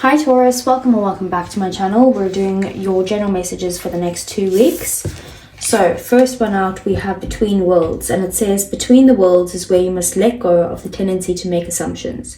Hi Taurus, welcome or welcome back to my channel. We're doing your general messages for the next 2 weeks. So first one out, we have Between Worlds, and it says between the worlds is where you must let go of the tendency to make assumptions.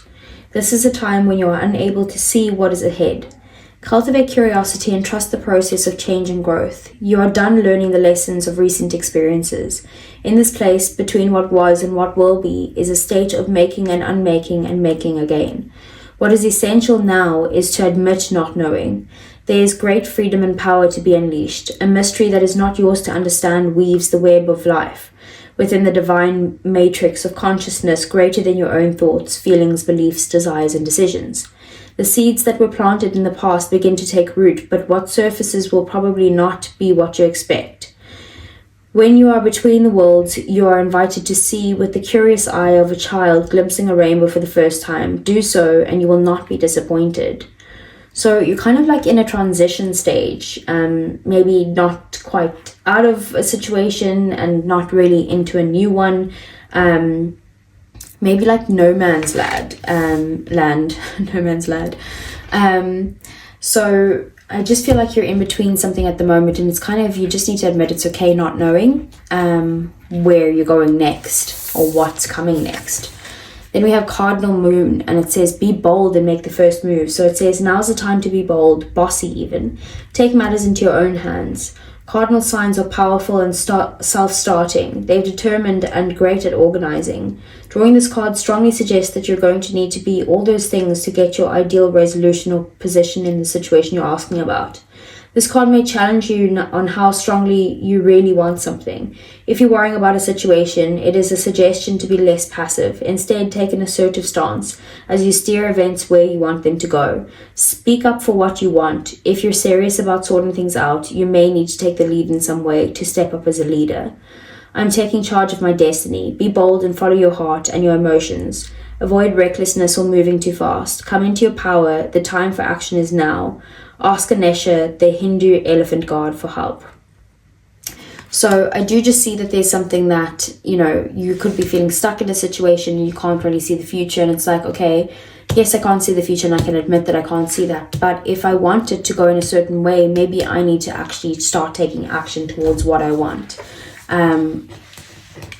This is a time when you are unable to see what is ahead. Cultivate curiosity and trust the process of change and growth. You are done learning the lessons of recent experiences. In this place, between what was and what will be, is a state of making and unmaking and making again. What is essential now is to admit not knowing. There is great freedom and power to be unleashed. A mystery that is not yours to understand weaves the web of life within the divine matrix of consciousness greater than your own thoughts, feelings, beliefs, desires, and decisions. The seeds that were planted in the past begin to take root, but what surfaces will probably not be what you expect. When you are between the worlds, you are invited to see with the curious eye of a child glimpsing a rainbow for the first time. Do so and you will not be disappointed. So you're kind of like in a transition stage, maybe not quite out of a situation and not really into a new one. Maybe like no man's land, no man's land. So I just feel like you're in between something at the moment, and it's kind of, you just need to admit it's okay not knowing where you're going next or what's coming next. Then we have Cardinal Moon, and it says be bold and make the first move. So it says now's the time to be bold, bossy even. Take matters into your own hands. Cardinal signs are powerful and self-starting. They're determined and great at organizing. Drawing this card strongly suggests that you're going to need to be all those things to get your ideal resolution or position in the situation you're asking about. This card may challenge you on how strongly you really want something. If you're worrying about a situation, it is a suggestion to be less passive. Instead, take an assertive stance as you steer events where you want them to go. Speak up for what you want. If you're serious about sorting things out, you may need to take the lead in some way to step up as a leader. I'm taking charge of my destiny. Be bold and follow your heart and your emotions. Avoid recklessness or moving too fast. Come into your power. The time for action is now. Ask Ganesha, the Hindu elephant god, for help. So I do just see that there's something that, you could be feeling stuck in a situation, you can't really see the future, and it's like, okay, yes, I can't see the future and I can admit that I can't see that, but if I want it to go in a certain way, maybe I need to actually start taking action towards what I want.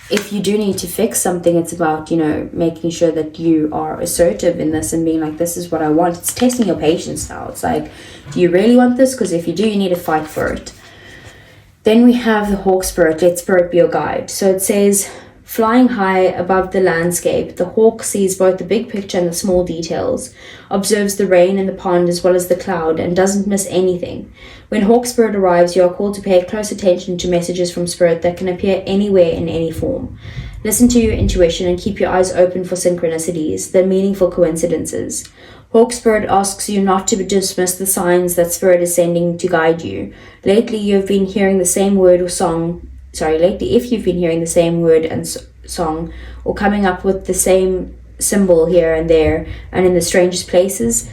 If you do need to fix something, it's about, making sure that you are assertive in this and being like, this is what I want. It's testing your patience now. It's like, do you really want this? Because if you do, you need to fight for it. Then we have the Hawk Spirit. Let Spirit be your guide. So it says, flying high above the landscape, the hawk sees both the big picture and the small details, observes the rain in the pond as well as the cloud, and doesn't miss anything. When Hawk Spirit arrives, you are called to pay close attention to messages from Spirit that can appear anywhere in any form. Listen to your intuition and keep your eyes open for synchronicities, the meaningful coincidences. Hawk Spirit asks you not to dismiss the signs that Spirit is sending to guide you. Lately, you've been hearing the same word or song. If you've been hearing the same word and song, or coming up with the same symbol here and there and in the strangest places,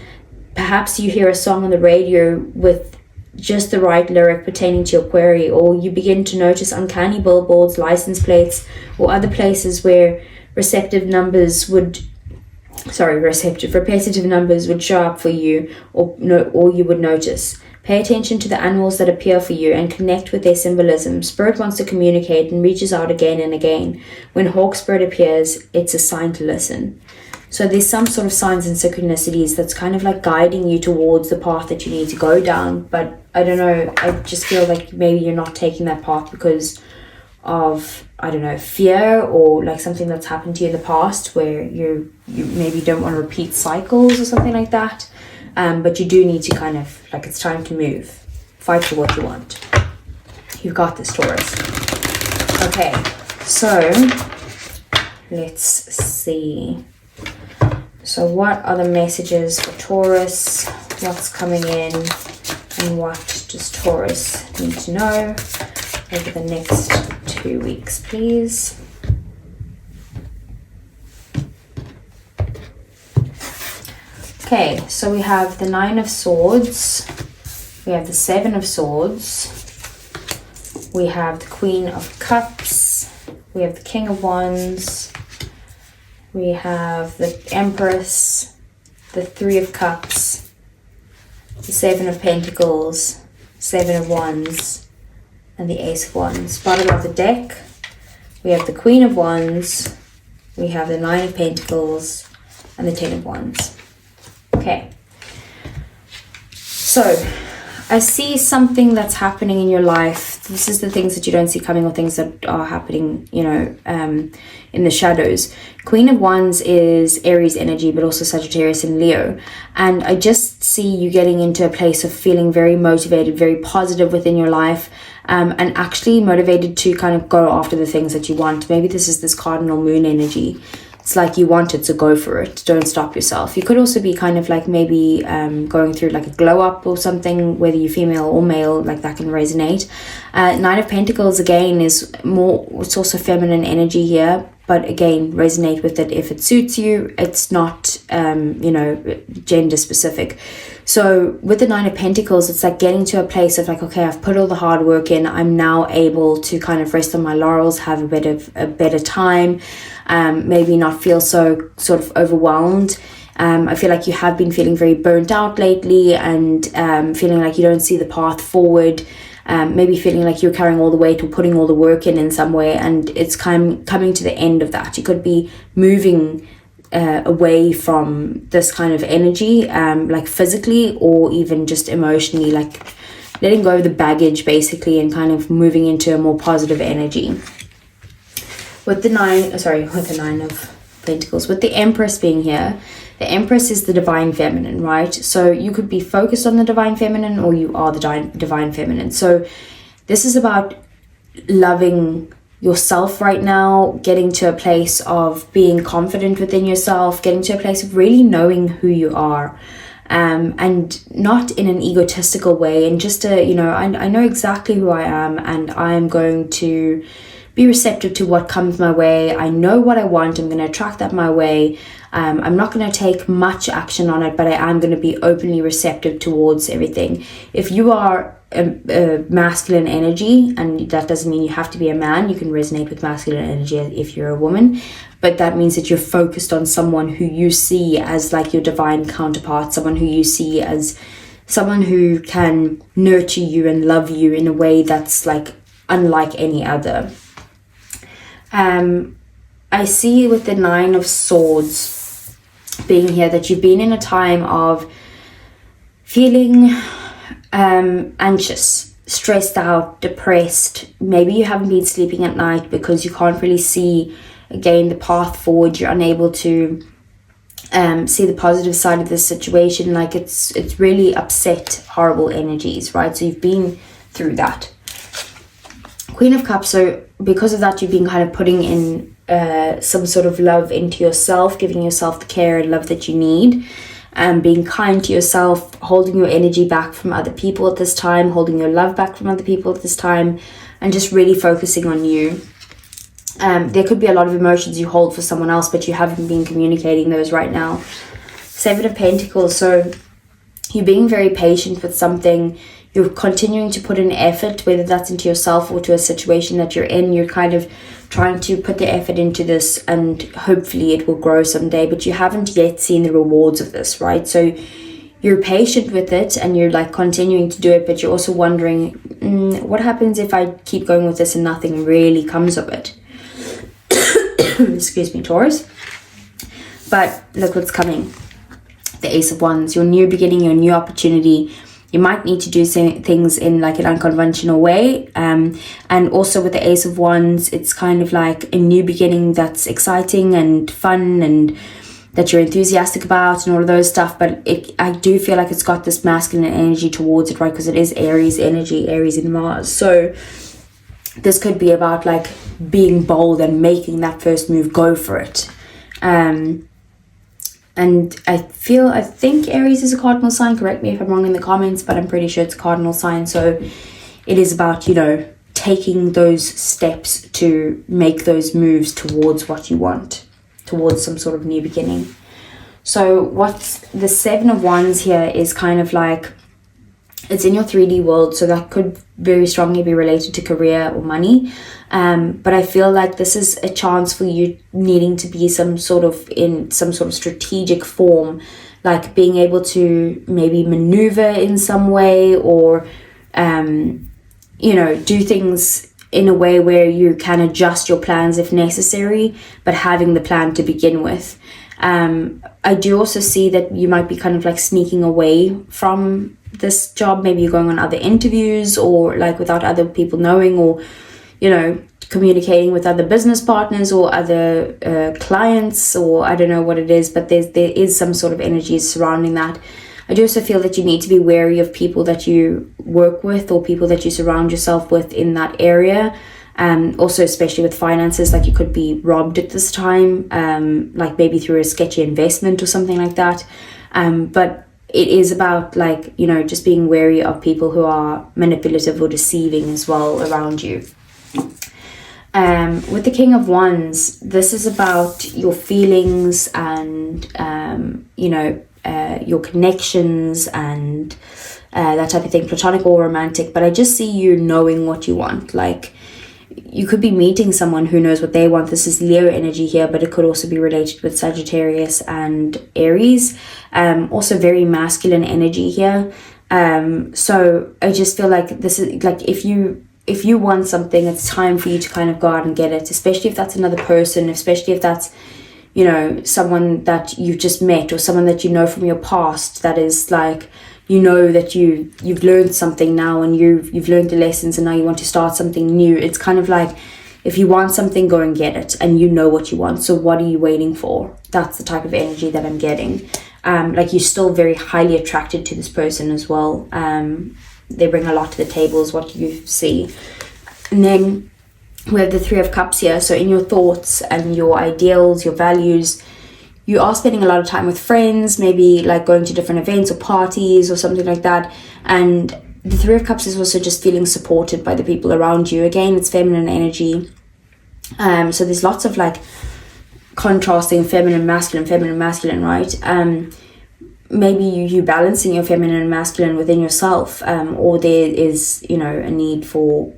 perhaps you hear a song on the radio with just the right lyric pertaining to your query, or you begin to notice uncanny billboards, license plates, or other places where repetitive numbers would show up for you, or you would notice. Pay attention to the animals that appear for you and connect with their symbolism. Spirit wants to communicate and reaches out again and again. When Hawk Spirit appears, it's a sign to listen. So there's some sort of signs and synchronicities that's kind of like guiding you towards the path that you need to go down. But I don't know, I just feel like maybe you're not taking that path because of, fear, or like something that's happened to you in the past where you maybe don't want to repeat cycles or something like that. But you do need to kind of, it's time to move. Fight for what you want. You've got this, Taurus. Okay, so let's see. So what are the messages for Taurus? What's coming in? And what does Taurus need to know over the next 2 weeks, please? Okay, so we have the 9 of Swords, we have the 7 of Swords, we have the Queen of Cups, we have the King of Wands, we have the Empress, the 3 of Cups, the Seven of Pentacles, Seven of Wands, and the Ace of Wands. Bottom of the deck, we have the Queen of Wands, we have the Nine of Pentacles, and the Ten of Wands. Okay. So, I see something that's happening in your life. This is the things that you don't see coming, or things that are happening, you know, in the shadows. Queen of Wands is Aries energy, but also Sagittarius and Leo. And I just see you getting into a place of feeling very motivated, very positive within your life, and actually motivated to kind of go after the things that you want. Maybe this is this cardinal moon energy. It's like you want it, so go for it. Don't stop yourself. You could also be kind of like maybe going through like a glow up or something, whether you're female or male, like that can resonate. Nine of Pentacles again is more, it's also feminine energy here, but again, resonate with it if it suits you. It's not, you know, gender specific. So with the Nine of Pentacles, it's like getting to a place of like, okay, I've put all the hard work in. I'm now able to kind of rest on my laurels, have a better time. Maybe not feel so sort of overwhelmed. I feel like you have been feeling very burnt out lately, and feeling like you don't see the path forward. Maybe feeling like you're carrying all the weight or putting all the work in some way, and it's coming to the end of that. You could be moving away from this kind of energy, like physically or even just emotionally, like letting go of the baggage basically, and kind of moving into a more positive energy. With the Nine of Pentacles, with the Empress being here, the Empress is the divine feminine, right? So you could be focused on the divine feminine, or you are the divine feminine. So this is about loving yourself right now, getting to a place of being confident within yourself, getting to a place of really knowing who you are, and not in an egotistical way, and just you know, I know exactly who I am, and I am going to be receptive to what comes my way. I know what I want. I'm going to attract that my way. I'm not going to take much action on it, but I am going to be openly receptive towards everything. If you are a masculine energy, and that doesn't mean you have to be a man, you can resonate with masculine energy if you're a woman, but that means that you're focused on someone who you see as like your divine counterpart, someone who you see as someone who can nurture you and love you in a way that's like unlike any other. I see with the Nine of Swords being here that you've been in a time of feeling anxious, stressed out, depressed. Maybe you haven't been sleeping at night because you can't really see, again, the path forward. You're unable to see the positive side of this situation. Like it's really upset, horrible energies, right? So you've been through that. Queen of Cups, so because of that, you've been kind of putting in some sort of love into yourself, giving yourself the care and love that you need, being kind to yourself, holding your energy back from other people at this time, holding your love back from other people at this time, and just really focusing on you. There could be a lot of emotions you hold for someone else, but you haven't been communicating those right now. Seven of Pentacles, so you're being very patient with something. You're continuing to put in effort, whether that's into yourself or to a situation that you're in. You're kind of trying to put the effort into this, and hopefully it will grow someday, but you haven't yet seen the rewards of this, right? So you're patient with it, and you're like continuing to do it, but you're also wondering, what happens if I keep going with this and nothing really comes of it? Excuse me, Taurus. But look what's coming. The Ace of Wands, your new beginning, your new opportunity. You might need to do things in like an unconventional way. And also with the Ace of Wands, it's kind of like a new beginning that's exciting and fun, and that you're enthusiastic about and all of those stuff. But I do feel like it's got this masculine energy towards it, right? Because it is Aries energy, Aries and Mars. So this could be about like being bold and making that first move, go for it. And I think Aries is a cardinal sign. Correct me if I'm wrong in the comments, but I'm pretty sure it's a cardinal sign. So it is about, you know, taking those steps to make those moves towards what you want, towards some sort of new beginning. So what's the Seven of Wands here is kind of like, it's in your 3D world, so that could very strongly be related to career or money. But I feel like this is a chance for you needing to be in some sort of strategic form, like being able to maybe maneuver in some way, or you know, do things in a way where you can adjust your plans if necessary, but having the plan to begin with. I do also see that you might be kind of like sneaking away from this job. Maybe you're going on other interviews, or like without other people knowing, or, you know, communicating with other business partners or other clients, or I don't know what it is, but there is some sort of energy surrounding that. I do also feel that you need to be wary of people that you work with or people that you surround yourself with in that area. Also, especially with finances, like you could be robbed at this time, like maybe through a sketchy investment or something like that. But it is about, like, you know, just being wary of people who are manipulative or deceiving as well around you. With the King of Wands, this is about your feelings and, you know, your connections and that type of thing, platonic or romantic. But I just see you knowing what you want. Like, you could be meeting someone who knows what they want. This is Leo energy here, but it could also be related with Sagittarius and Aries. Also very masculine energy here. So I just feel like this is like, if you want something, it's time for you to kind of go out and get it, especially if that's another person, especially if that's, you know, someone that you've just met or someone that you know from your past, that is like, you know, that you've learned something now and you've learned the lessons and now you want to start something new. It's kind of like, if you want something, go and get it, and you know what you want, so what are you waiting for? That's the type of energy that I'm getting. Like, you're still very highly attracted to this person as well. They bring a lot to the table is what you see. And then we have the Three of Cups here. So in your thoughts and your ideals, your values, you are spending a lot of time with friends, maybe like going to different events or parties or something like that. And the Three of Cups is also just feeling supported by the people around you. Again, it's feminine energy. So there's lots of like contrasting feminine, masculine, right? Maybe you balancing your feminine and masculine within yourself, or there is, you know, a need for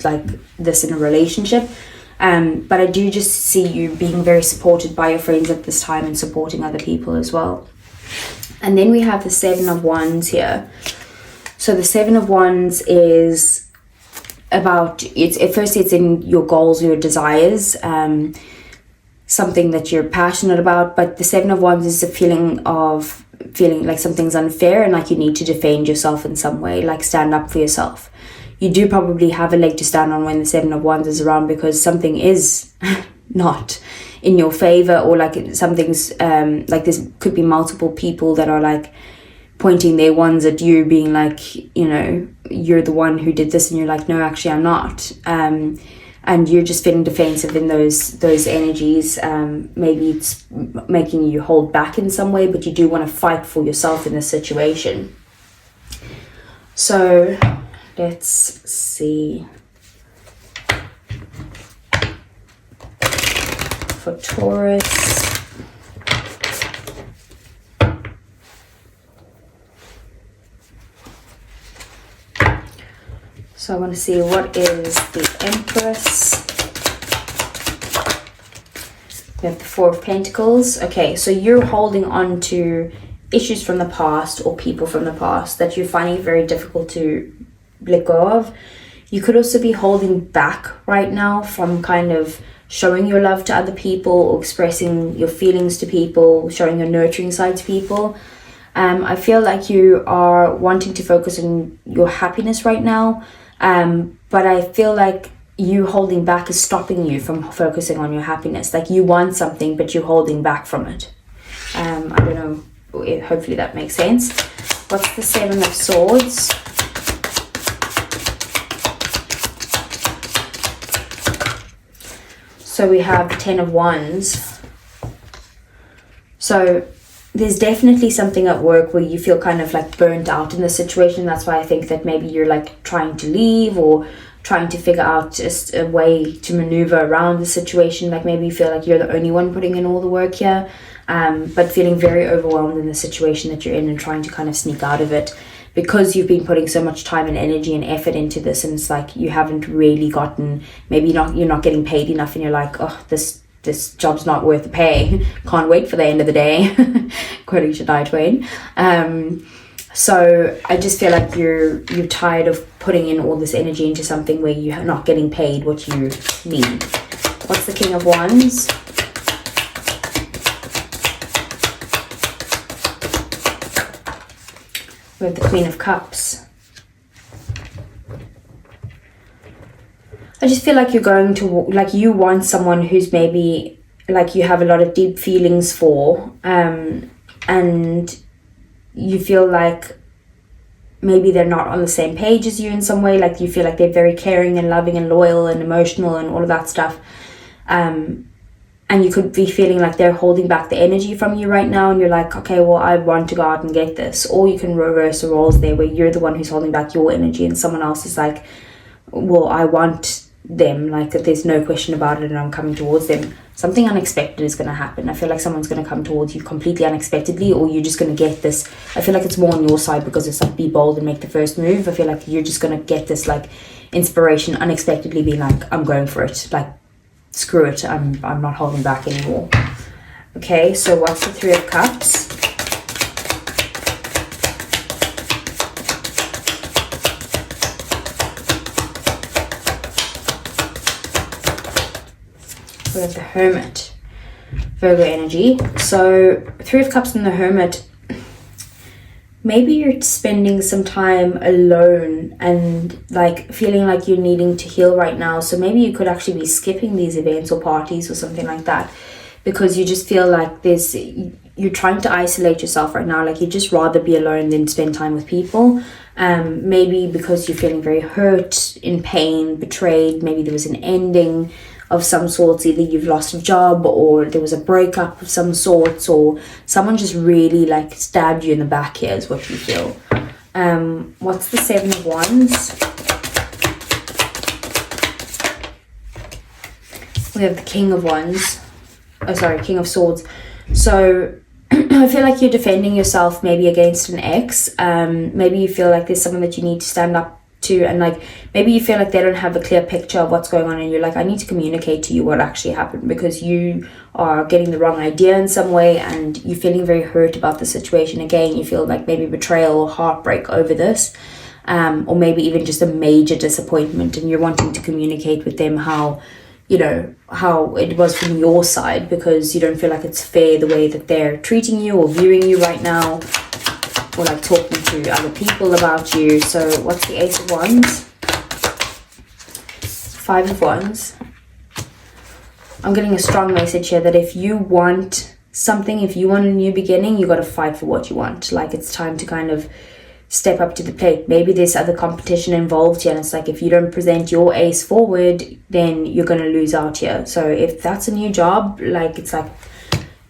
like this in a relationship. But I do just see you being very supported by your friends at this time and supporting other people as well. And then we have the Seven of Wands here. So the Seven of Wands is about, firstly it's in your goals, your desires, something that you're passionate about. But the Seven of Wands is a feeling like something's unfair and like you need to defend yourself in some way, like stand up for yourself. You do probably have a leg to stand on when the Seven of Wands is around, because something is not in your favor, or like something's like this could be multiple people that are like pointing their wands at you, being like, you know, you're the one who did this, and you're like, no, actually I'm not. And you're just feeling defensive in those energies. Maybe it's making you hold back in some way, but you do want to fight for yourself in this situation. So let's see. For Taurus. So I want to see what is the Empress. We have the Four of Pentacles. Okay, so you're holding on to issues from the past or people from the past that you're finding it very difficult to let go of. You could also be holding back right now from kind of showing your love to other people or expressing your feelings to people, showing your nurturing side to people. I feel like you are wanting to focus on your happiness right now. But I feel like you holding back is stopping you from focusing on your happiness. Like, you want something, but you're holding back from it. I don't know. Hopefully that makes sense. What's the Seven of Swords? So we have the Ten of Wands. So there's definitely something at work where you feel kind of like burnt out in the situation. That's why I think that maybe you're like trying to leave or trying to figure out just a way to maneuver around the situation. Like, maybe you feel like you're the only one putting in all the work here, but feeling very overwhelmed in the situation that you're in and trying to kind of sneak out of it because you've been putting so much time and energy and effort into this, and it's like you haven't really gotten, maybe you're not getting paid enough, and you're like, oh, this this job's not worth the pay. Can't wait for the end of the day. Quoting Shania Twain. So I just feel like you're tired of putting in all this energy into something where you're not getting paid what you need. What's the King of Wands? We have the Queen of Cups. I just feel like you're going to, like, you want someone who's maybe, like, you have a lot of deep feelings for, and you feel like maybe they're not on the same page as you in some way. Like, you feel like they're very caring and loving and loyal and emotional and all of that stuff. And you could be feeling like they're holding back the energy from you right now, and you're like, okay, well, I want to go out and get this. Or you can reverse the roles there, where you're the one who's holding back your energy and someone else is like, well, I want them, like, there's no question about it, and I'm coming towards them. Something unexpected is going to happen. I feel like someone's going to come towards you completely unexpectedly, or you're just going to get this. I feel like it's more on your side, because it's like, be bold and make the first move. I feel like you're just going to get this, like, inspiration unexpectedly, being like, I'm going for it, like, screw it, I'm not holding back anymore. Okay, so what's the Three of Cups? We have the Hermit, Virgo energy. So Three of Cups and the Hermit, maybe you're spending some time alone and like feeling like you're needing to heal right now. So maybe you could actually be skipping these events or parties or something like that, because you just feel like you're trying to isolate yourself right now. Like, you'd just rather be alone than spend time with people. Maybe because you're feeling very hurt, in pain, betrayed. Maybe there was an ending of some sorts. Either you've lost a job, or there was a breakup of some sorts, or someone just really like stabbed you in the back here is what you feel. What's the Seven of Wands? We have the King of Wands. Oh, sorry, King of Swords. So I feel like you're defending yourself maybe against an ex. Maybe you feel like there's someone that you need to stand up to, and like maybe you feel like they don't have a clear picture of what's going on, and you're like, I need to communicate to you what actually happened, because you are getting the wrong idea in some way, and you're feeling very hurt about the situation. Again, you feel like maybe betrayal or heartbreak over this, or maybe even just a major disappointment, and you're wanting to communicate with them how, you know, how it was from your side, because you don't feel like it's fair the way that they're treating you or viewing you right now, or like talking to other people about you. So what's the Ace of Wands? Five of Wands. I'm getting a strong message here that if you want something, if you want a new beginning, you got to fight for what you want. Like, it's time to kind of step up to the plate. Maybe there's other competition involved here, and it's like, if you don't present your ace forward, then you're going to lose out here. So if that's a new job, like, it's like,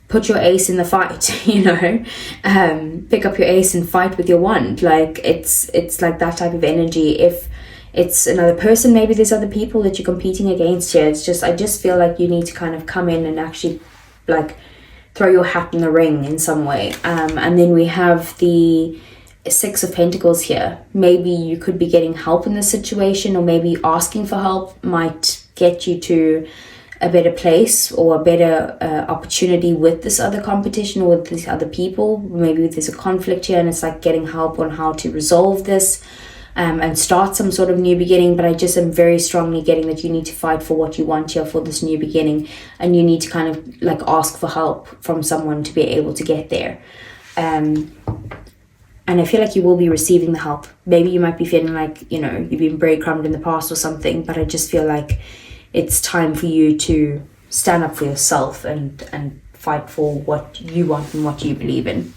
put your ace in the fight, you know, pick up your ace and fight with your wand. Like, it's like that type of energy. If it's another person, maybe there's other people that you're competing against here. It's just, I just feel like you need to kind of come in and actually like throw your hat in the ring in some way. And then we have the Six of Pentacles here. Maybe you could be getting help in this situation, or maybe asking for help might get you to a better place, or a better opportunity with this other competition, or with these other people. Maybe there's a conflict here, and it's like getting help on how to resolve this, and start some sort of new beginning. But I just am very strongly getting that you need to fight for what you want here for this new beginning, and you need to kind of like ask for help from someone to be able to get there. And I feel like you will be receiving the help. Maybe you might be feeling like, you know, you've been breadcrumbed in the past or something, but I just feel like it's time for you to stand up for yourself and fight for what you want and what you believe in.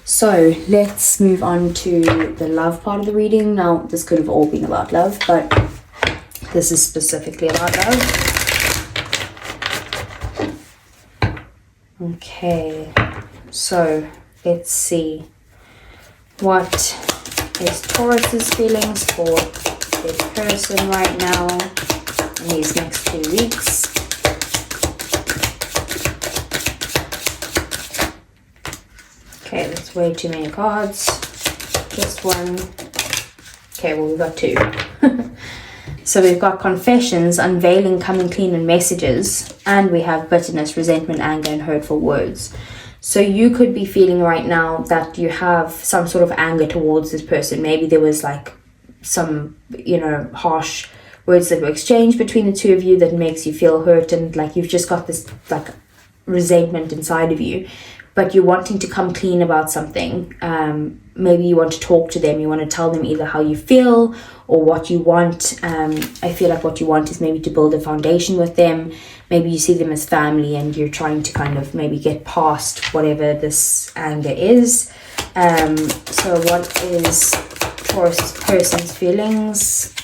So let's move on to the love part of the reading. Now, this could have all been about love, but this is specifically about love. Okay, so let's see. What is Taurus's feelings for this person right now in these next 2 weeks? Okay, that's way too many cards. Just one. Okay, well, we've got two. So we've got confessions, unveiling, coming clean, and messages. And we have bitterness, resentment, anger, and hurtful words. So you could be feeling right now that you have some sort of anger towards this person. Maybe there was like some, harsh words that were exchanged between the two of you that makes you feel hurt, and like you've just got this like resentment inside of you, but you're wanting to come clean about something. Maybe you want to talk to them, you want to tell them either how you feel or what you want. I feel like what you want is maybe to build a foundation with them. Maybe you see them as family and you're trying to kind of maybe get past whatever this anger is. So what is Taurus person's feelings?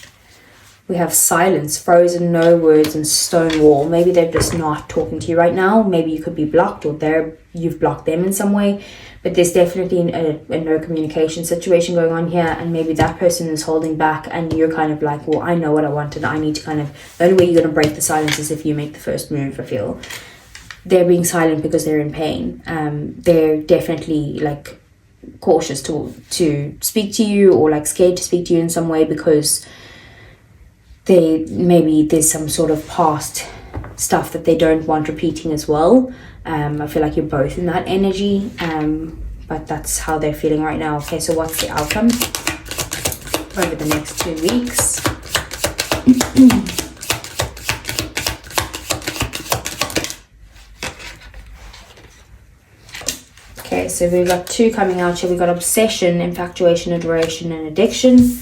We have silence, frozen, no words, and stone wall. Maybe they're just not talking to you right now. Maybe you could be blocked, or you've blocked them in some way. But there's definitely a no communication situation going on here, and maybe that person is holding back, and you're kind of like, well, I know what I want, and I need to the only way you're going to break the silence is if you make the first move, I feel. They're being silent because they're in pain. They're definitely like cautious to speak to you, or like scared to speak to you in some way, because maybe there's some sort of past stuff that they don't want repeating as well. I feel like you're both in that energy, but that's how they're feeling right now. Okay, so what's the outcome over the next 2 weeks? Okay, so we've got 2 coming out here. We've got obsession, infatuation, adoration, and addiction.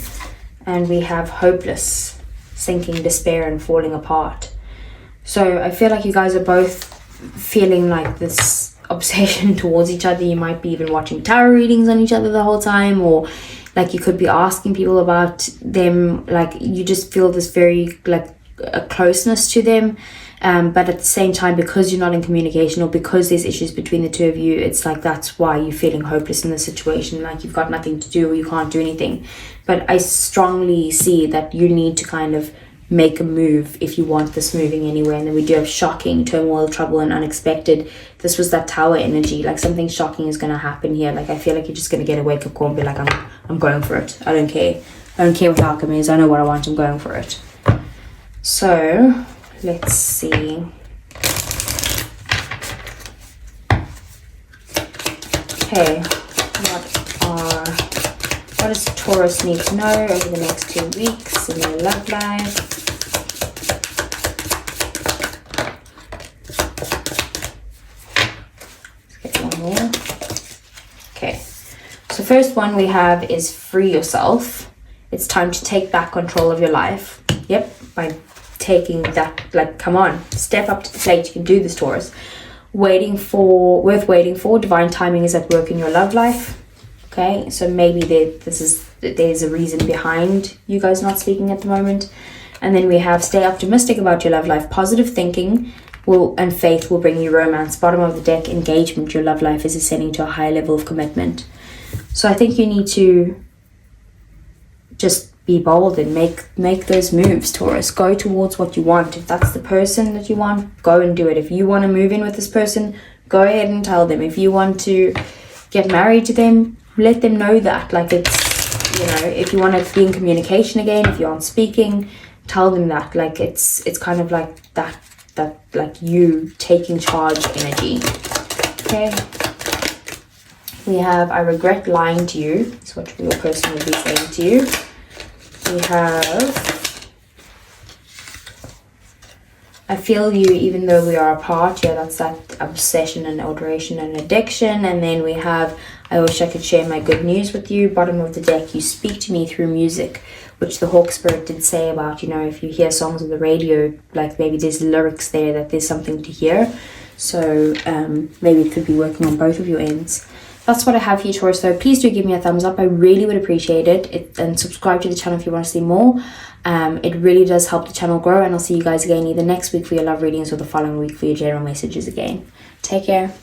And we have hopeless, sinking, despair, and falling apart. So I feel like you guys are both feeling like this obsession towards each other. You might be even watching tarot readings on each other the whole time, or like you could be asking people about them. Like you just feel this very like a closeness to them, but at the same time, because you're not in communication, or because there's issues between the two of you, it's like that's why you're feeling hopeless in the situation, like you've got nothing to do or you can't do anything. But I strongly see that you need to kind of make a move if you want this moving anywhere. And then we do have shocking, turmoil, trouble, and unexpected. This was that tower energy, like something shocking is going to happen here. Like I feel like you're just going to get a wake-up call and be like, I'm going for it. I don't care what the outcome is. I know what I want. I'm going for it. So let's see. Okay, what does Taurus need to know over the next 2 weeks in their love life? Let's get one more. Okay, so first one we have is free yourself. It's time to take back control of your life. Yep, by taking that, like, come on, step up to the plate. You can do this, Taurus. Worth waiting for. Divine timing is at work in your love life. Okay, so maybe there's a reason behind you guys not speaking at the moment. And then we have stay optimistic about your love life. Positive thinking and faith will bring you romance. Bottom of the deck, engagement. Your love life is ascending to a high level of commitment. So I think you need to just be bold and make those moves, Taurus. Go towards what you want. If that's the person that you want, go and do it. If you want to move in with this person, go ahead and tell them. If you want to get married to them, let them know that. Like, it's, if you want to be in communication again, if you aren't speaking, tell them that. Like, it's kind of like that like you taking charge energy. Okay, we have I regret lying to you. That's what your person will be saying to you. We have I feel you even though we are apart. Yeah, that's that obsession and adoration and addiction. And then we have I wish I could share my good news with you. Bottom of the deck, you speak to me through music, which the Hawk Spirit did say about, if you hear songs on the radio, like maybe there's lyrics there that there's something to hear. So maybe it could be working on both of your ends. That's what I have here, Taurus. So please do give me a thumbs up. I really would appreciate it. And subscribe to the channel if you want to see more. It really does help the channel grow. And I'll see you guys again either next week for your love readings or the following week for your general messages again. Take care.